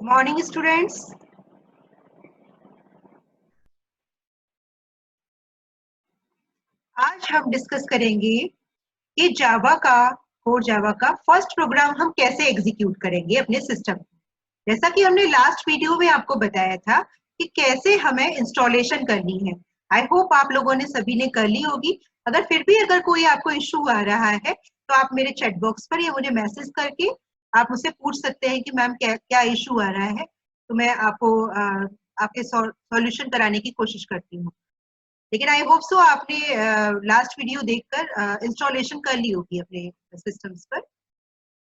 Good morning students. आज हम discuss करेंगे कि जावा का कोर जावा का फर्स्ट प्रोग्राम हम कैसे एग्जीक्यूट करेंगे अपने सिस्टम में। जैसा कि हमने लास्ट वीडियो में आपको बताया था कि कैसे हमें इंस्टॉलेशन करनी है। आई होप आप लोगों ने सभी ने कर ली होगी। अगर कोई आपको इश्यू आ रहा है तो आप मेरे चैट बॉक्स पर या मुझे मैसेज करके आप मुझसे पूछ सकते हैं कि मैम क्या क्या इश्यू आ रहा है, तो मैं आपको आपके सॉल्यूशन कराने की कोशिश करती हूँ। लेकिन आई होप सो आपने लास्ट वीडियो देखकर इंस्टॉलेशन कर ली होगी अपने सिस्टम्स पर।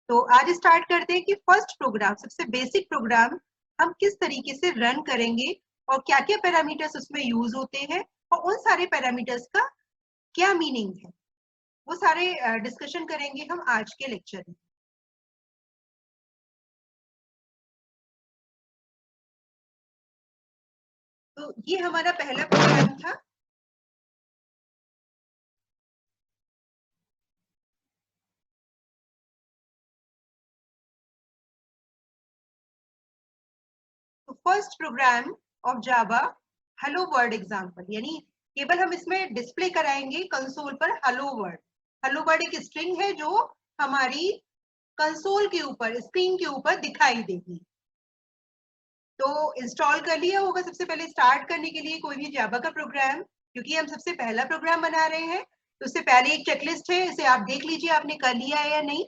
तो आज स्टार्ट करते हैं कि फर्स्ट प्रोग्राम, सबसे बेसिक प्रोग्राम हम किस तरीके से रन करेंगे और क्या क्या पैरामीटर्स उसमें यूज होते हैं और उन सारे पैरामीटर्स का क्या मीनिंग है, वो सारे डिस्कशन करेंगे हम आज के लेक्चर में। तो ये हमारा पहला प्रोग्राम था। तो first program of Java hello world example, यानी केवल हम इसमें डिस्प्ले कराएंगे कंसोल पर हेलो वर्ड। हेलो वर्ड एक स्ट्रिंग है जो हमारी कंसोल के ऊपर, स्क्रीन के ऊपर दिखाई देगी। तो इंस्टॉल कर लिया होगा। सबसे पहले स्टार्ट करने के लिए कोई भी जावा का प्रोग्राम, क्योंकि हम सबसे पहला प्रोग्राम बना रहे हैं, तो उससे पहले एक चेकलिस्ट है, इसे आप देख लीजिए आपने कर लिया है या नहीं।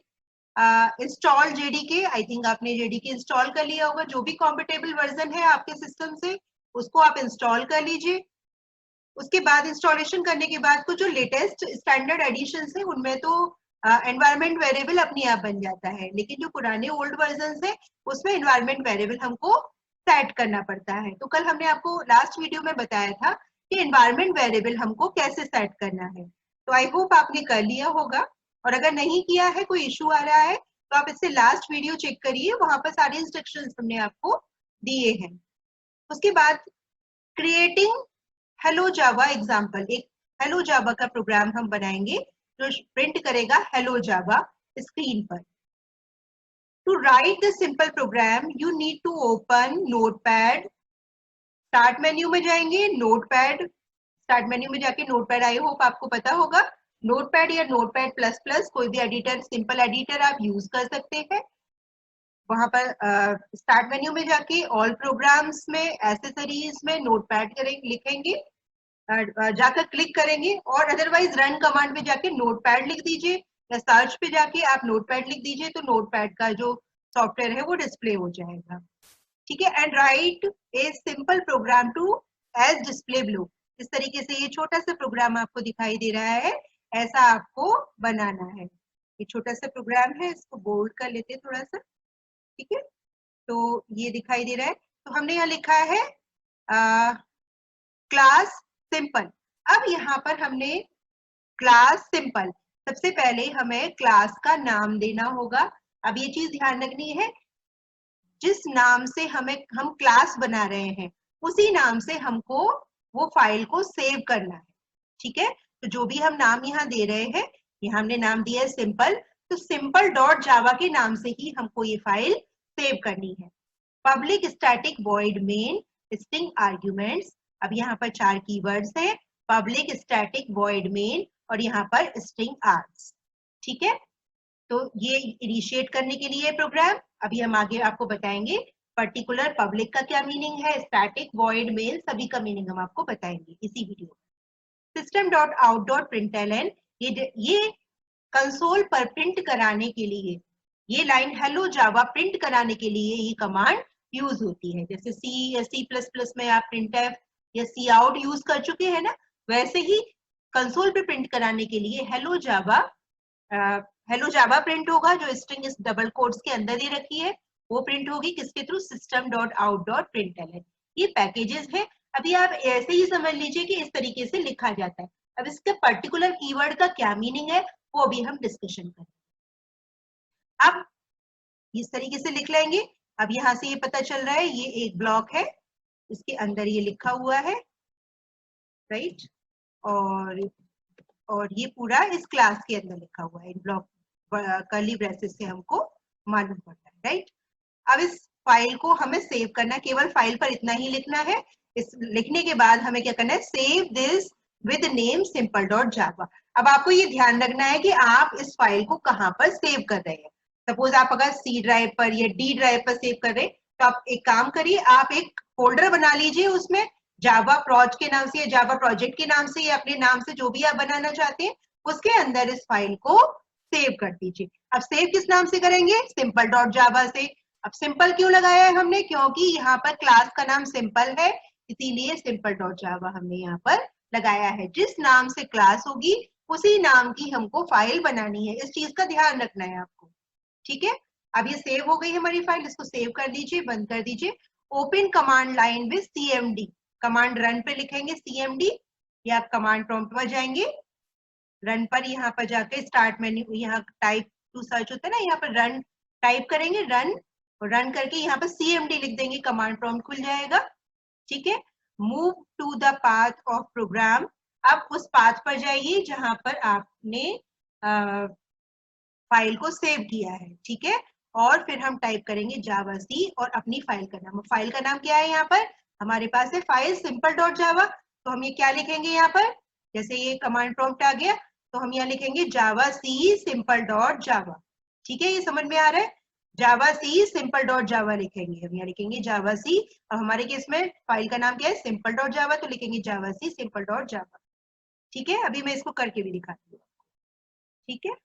इंस्टॉल जेडीके, आई थिंक आपने जेडीके इंस्टॉल कर लिया होगा। जो भी कॉम्पिटेबल वर्जन है आपके सिस्टम से उसको आप इंस्टॉल कर लीजिए। उसके बाद इंस्टॉलेशन करने के बाद कुछ जो लेटेस्ट स्टैंडर्ड एडिशन है उनमें तो एनवायरमेंट वेरिएबल अपने आप बन जाता है, लेकिन जो पुराने ओल्ड वर्जन है उसमें एनवायरमेंट वेरिएबल हमको सेट करना पड़ता है। तो कल हमने आपको लास्ट वीडियो में बताया था कि एनवायरमेंट वेरिएबल हमको कैसे सेट करना है। तो आई होप आपने कर लिया होगा, और अगर नहीं किया है, कोई इशू आ रहा है, तो आप इससे लास्ट वीडियो चेक करिए, वहां पर सारे इंस्ट्रक्शंस हमने आपको दिए हैं। उसके बाद क्रिएटिंग हेलो जावा एग्जाम्पल, एक हेलो जावा का प्रोग्राम हम बनाएंगे जो प्रिंट करेगा हेलो जावा स्क्रीन पर। To write the simple program you need to open notepad. Start menu में जाएंगे, नोटपैड, स्टार्ट मेन्यू में जाके नोटपैड, आई होप आपको पता होगा नोटपैड या नोटपैड प्लस प्लस, कोई भी एडिटर, सिंपल एडिटर आप यूज कर सकते हैं। वहां पर स्टार्ट मेन्यू में जाके ऑल प्रोग्राम्स में, एसेसरीज में नोटपैड करेंगे, लिखेंगे, जाकर क्लिक करेंगे, और अदरवाइज रन कमांड पे जाके नोटपैड लिख दीजिए, या सर्च पे जाके आप नोटपैड लिख दीजिए, तो नोटपैड का जो सॉफ्टवेयर है वो डिस्प्ले हो जाएगा। ठीक है। And write a simple program to as display blue. इस तरीके से ये छोटा सा प्रोग्राम आपको दिखाई दे रहा है, ऐसा आपको बनाना है। ये छोटा सा प्रोग्राम है, इसको बोल्ड कर लेते हैं थोड़ा सा। ठीक है, तो ये दिखाई दे रहा है। तो हमने यहाँ लिखा है क्लास सिंपल। अब यहाँ पर हमने क्लास सिंपल, सबसे पहले हमें क्लास का नाम देना होगा। अब ये चीज ध्यान रखनी है, जिस नाम से हम क्लास बना रहे हैं उसी नाम से हमको वो फाइल को सेव करना है। ठीक है, तो जो भी हम नाम यहाँ दे रहे हैं, यहाँ हमने नाम दिया है सिंपल, तो सिंपल डॉट जावा के नाम से ही हमको ये फाइल सेव करनी है। Public static void main string arguments. अब यहाँ पर 4 कीवर्ड्स हैं, पब्लिक स्टैटिक वॉइड मेन और यहाँ पर स्ट्रिंग आर्ग्स। ठीक है, तो ये इनिशिएट करने के लिए प्रोग्राम। अभी हम आगे आपको बताएंगे पर्टिकुलर पब्लिक का क्या मीनिंग है, स्टैटिक वॉइड मेन, सभी का मीनिंग हम आपको बताएंगे इसी वीडियो में। System dot out dot println, ये कंसोल पर प्रिंट कराने के लिए, ये लाइन हेलो जावा प्रिंट कराने के लिए ये कमांड यूज होती है। जैसे सी या सी प्लस प्लस में आप प्रिंटफ या सी आउट यूज कर चुके हैं ना, वैसे ही कंसोल पे प्रिंट कराने के लिए हेलो जावा प्रिंट होगा, जो स्ट्रिंग इस डबल कोट्स के अंदर ही रखी है वो प्रिंट होगी किसके through, system dot out dot println. ये पैकेजेस है। अभी आप ऐसे ही समझ लीजिए कि इस तरीके से लिखा जाता है। अब इसके पर्टिकुलर कीवर्ड का क्या मीनिंग है वो अभी हम डिस्कशन करें। अब इस तरीके से लिख लेंगे। अब यहाँ से ये पता चल रहा है ये एक ब्लॉक है, इसके अंदर ये लिखा हुआ है, राइट, और ये पूरा इस क्लास के अंदर लिखा हुआ है। इन ब्लॉक कर्ली ब्रेसेस से हमको मालूम पड़ता है, राइट। अब इस फाइल को हमें सेव करना, केवल फाइल पर इतना ही लिखना है। इस लिखने के बाद हमें क्या करना है, save this with name simple dot जावा। अब आपको ये ध्यान रखना है कि आप इस फाइल को कहाँ पर सेव कर रहे हैं। सपोज आप अगर सी ड्राइव पर या डी ड्राइव पर सेव कर रहे हैं, तो आप एक काम करिए, आप एक फोल्डर बना लीजिए, उसमें जावा प्रोज के नाम से या जावा प्रोजेक्ट के नाम से या अपने नाम से जो भी आप बनाना चाहते हैं, उसके अंदर इस फाइल को सेव कर दीजिए। अब सेव किस नाम से करेंगे, सिंपल डॉट जावा से। अब सिंपल क्यों लगाया है हमने, क्योंकि यहाँ पर क्लास का नाम सिंपल है, इसीलिए सिंपल डॉट जावा हमने यहाँ पर लगाया है। जिस नाम से क्लास होगी उसी नाम की हमको फाइल बनानी है, इस चीज का ध्यान रखना है आपको। ठीक है, अब ये सेव हो गई है हमारी फाइल, इसको सेव कर दीजिए, बंद कर दीजिए। Open command line with CMD, command run पे लिखेंगे सीएमडी, या कमांड प्रॉम्प्ट पर जाएंगे, रन पर यहाँ पर जाके स्टार्ट मेन्यू, यहाँ टाइप टू सर्च होता है ना, यहाँ पर रन टाइप करेंगे, रन, और रन करके यहाँ पर सीएमडी लिख देंगे, कमांड प्रॉम्प्ट खुल जाएगा। ठीक है, move to the path of program, अब उस पाथ पर जाइए जहां पर आपने फाइल को सेव किया है। ठीक है, और फिर हम टाइप करेंगे जावा सी और अपनी फाइल का नाम। फाइल का नाम क्या है, यहाँ पर हमारे पास है फाइल सिंपल डॉट जावा, तो हम ये क्या लिखेंगे यहाँ पर, जैसे ये कमांड प्रॉम्प्ट आ गया तो हम यहाँ लिखेंगे जावा सी सिंपल डॉट जावा। ठीक है, ये समझ में आ रहा है, जावा सी सिंपल डॉट जावा लिखेंगे, हम यहाँ लिखेंगे जावा सी। अब हमारे केस में फाइल का नाम क्या है, सिंपल डॉट जावा, तो लिखेंगे जावा सी सिंपल डॉट जावा। ठीक है, अभी मैं इसको करके भी दिखाती हूँ। ठीक है,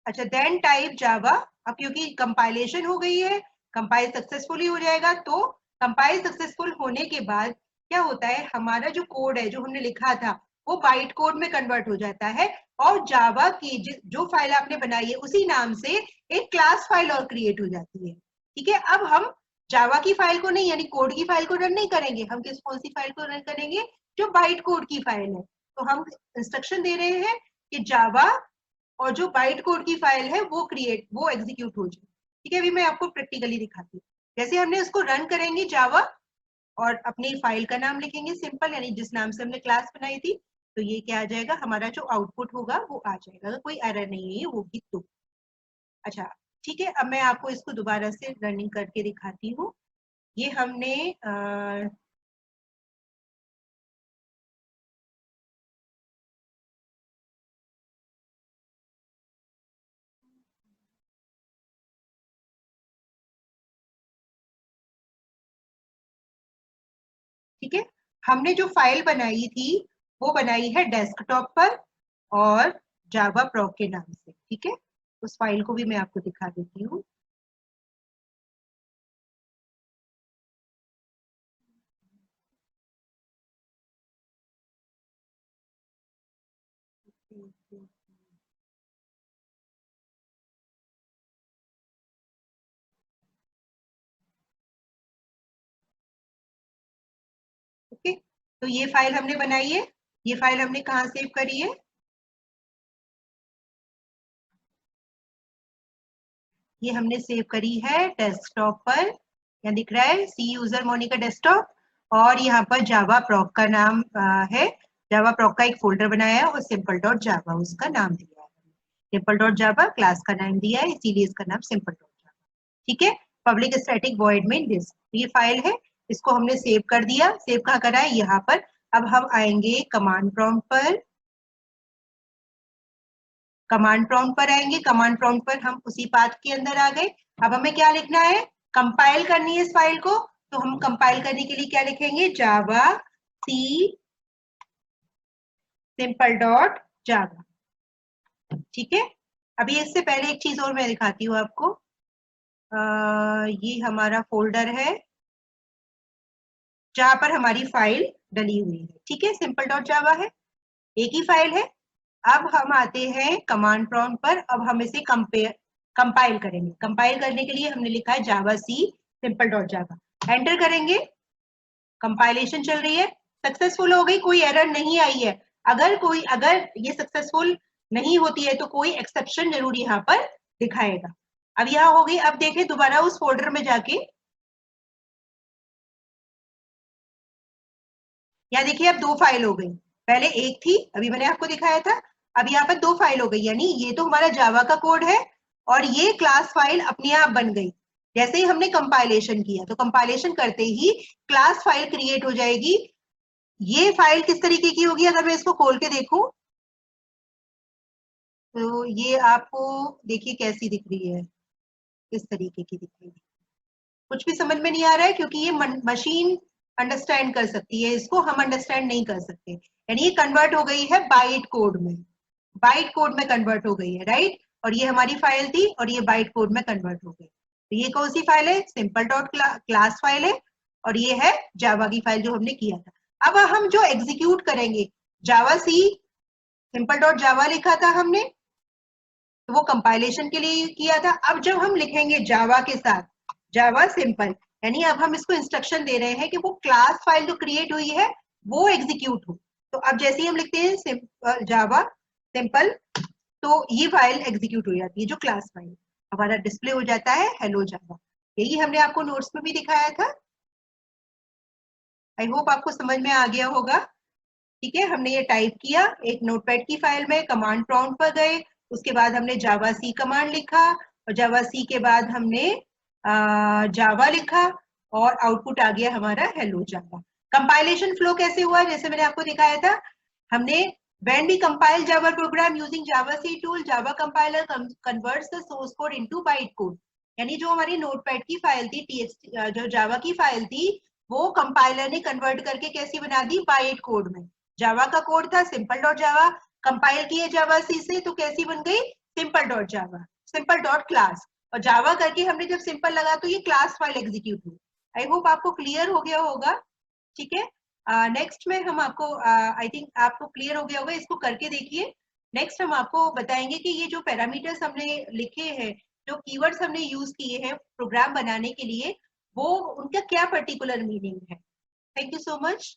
अच्छा, देन टाइप जावा। अब क्योंकि कंपाइलेशन हो गई है, कंपाइल सक्सेसफुली हो जाएगा, तो कंपाइल सक्सेसफुल होने के बाद क्या होता है, हमारा जो कोड है जो हमने लिखा था वो बाइट कोड में कन्वर्ट हो जाता है, और जावा की जो फाइल आपने बनाई है उसी नाम से एक क्लास फाइल और क्रिएट हो जाती है। ठीक है, अब हम जावा की फाइल को नहीं, यानी कोड की फाइल को रन नहीं करेंगे, हम किस कौन सी फाइल को रन करेंगे, जो बाइट कोड की फाइल है। तो हम इंस्ट्रक्शन दे रहे हैं कि जावा और जो बाइट कोड की फाइल है वो एग्जीक्यूट हो जाए। ठीक है, अभी मैं आपको प्रैक्टिकली दिखाती हूँ। जैसे हमने उसको रन करेंगे जावा और अपनी फाइल का नाम लिखेंगे सिंपल, यानी जिस नाम से हमने क्लास बनाई थी, तो ये क्या आ जाएगा, हमारा जो आउटपुट होगा वो आ जाएगा, अगर कोई एरर नहीं है होगी तो। अच्छा, ठीक है, अब मैं आपको इसको दोबारा से रनिंग करके दिखाती हूँ। ये हमने ठीक है, हमने जो फाइल बनाई थी वो बनाई है डेस्कटॉप पर और जावा प्रो के नाम से। ठीक है, उस फाइल को भी मैं आपको दिखा देती हूँ। ओके, तो ये फाइल हमने बनाई है, ये फाइल हमने कहाँ सेव करी है, ये हमने सेव करी है डेस्कटॉप पर, यहाँ दिख रहा है सी यूजर मोनिका डेस्कटॉप, और यहाँ पर जावा प्रॉक का नाम है, जावा प्रॉक का एक फोल्डर बनाया है और सिंपल डॉट जावा उसका नाम दिया है, सिंपल डॉट जावा क्लास का नाम दिया है, इसीलिए इसका नाम सिंपल डॉट जावा। ठीक है, public static void main this, ये फाइल है, इसको हमने सेव कर दिया। सेव कहाँ करा है, यहाँ पर। अब हम आएंगे कमांड प्रॉम्प्ट पर, कमांड प्रॉम्प्ट पर आएंगे, कमांड प्रॉम्प्ट पर हम उसी पाथ के अंदर आ गए। अब हमें क्या लिखना है, कंपाइल करनी है इस फाइल को, तो हम कंपाइल करने के लिए क्या लिखेंगे, जावा सी सिंपल डॉट जावा। ठीक है, अभी इससे पहले एक चीज और मैं दिखाती हूँ आपको। ये हमारा फोल्डर है जहां पर हमारी फाइल डली हुई है। ठीक है, सिंपल डॉट जावा है, एक ही फाइल है। अब हम आते हैं कमांड प्रॉम्प्ट पर, अब हम इसे कंपाइल करेंगे। कंपाइल करने के लिए हमने लिखा है जावा सी सिंपल डॉट जावा, एंटर करेंगे, कंपाइलेशन चल रही है, सक्सेसफुल हो गई, कोई एरर नहीं आई है। अगर ये सक्सेसफुल नहीं होती है तो कोई एक्सेप्शन जरूर यहाँ पर दिखाएगा। अब यहाँ हो गई, अब देखें दोबारा उस फोल्डर में जाके, यहाँ देखिए अब दो फाइल हो गई, पहले एक थी अभी मैंने आपको दिखाया था, अब यहाँ पर दो फाइल हो गई, यानी ये तो हमारा जावा का कोड है और ये क्लास फाइल अपने आप बन गई। जैसे ही हमने कंपाइलेशन किया तो कंपाइलेशन करते ही क्लास फाइल क्रिएट हो जाएगी। ये फाइल किस तरीके की होगी, अगर मैं इसको खोल के देखूं तो ये आपको देखिए कैसी दिख रही है, इस तरीके की दिख रही है। कुछ भी समझ में नहीं आ रहा है क्योंकि ये मशीन अंडरस्टैंड कर सकती है, इसको हम अंडरस्टैंड नहीं कर सकते। यानी ये कन्वर्ट हो गई है बाइट कोड में, बाइट कोड में कन्वर्ट हो गई है, राइट। और ये हमारी फाइल थी और ये बाइट कोड में कन्वर्ट हो गई। तो ये कौन सी फाइल है, सिंपल डॉट क्लास फाइल है, और ये है जावा की फाइल जो हमने किया था। अब हम जो एग्जीक्यूट करेंगे, जावा सी सिंपल डॉट जावा लिखा था हमने, तो वो कंपाइलेशन के लिए किया था। अब जब हम लिखेंगे जावा के साथ जावा सिंपल, यानी अब हम इसको इंस्ट्रक्शन दे रहे हैं कि वो क्लास फाइल जो क्रिएट हुई है वो एग्जीक्यूट हो। तो अब जैसे ही हम लिखते हैं जावा सिंपल, तो ये फाइल एग्जीक्यूट हो जाती है, जो क्लास फाइल हमारा डिस्प्ले हो जाता है हेलो जावा। यही हमने आपको नोट्स में भी दिखाया था। आई होप आपको समझ में आ गया होगा। ठीक है, हमने ये टाइप किया एक नोटपैड की फाइल में, कमांड प्रॉम्प्ट पर गए, उसके बाद हमने जावा सी कमांड लिखा, और जावा सी के बाद हमने जावा लिखा, और आउटपुट आ गया हमारा हेलो जावा। कंपाइलेशन फ्लो कैसे हुआ, जैसे मैंने आपको दिखाया था, हमने when we compile Java program using Java C tool, Java compiler converts the source code into bytecode। यानी जो हमारी नोटपैड की फाइल थी, txt जो जावा की फाइल थी, वो कंपाइलर ने कन्वर्ट करके कैसी बना दी, बाइट कोड में। जावा का कोड था सिंपल डॉट जावा, कंपाइल किए जावा सी से तो कैसी बन गई, सिंपल डॉट जावा, सिंपल डॉट क्लास, और जावा करके हमने जब सिंपल लगा तो ये क्लास फाइल एग्जीक्यूट हुई। आई होप आपको क्लियर हो गया होगा। ठीक है, नेक्स्ट में हम आपको आई थिंक आपको क्लियर हो गया होगा, इसको करके देखिए। नेक्स्ट हम आपको बताएंगे कि ये जो पैरामीटर्स हमने लिखे हैं, जो कीवर्ड्स हमने यूज किए हैं प्रोग्राम बनाने के लिए, वो उनका क्या पर्टिकुलर मीनिंग है। Thank you so much.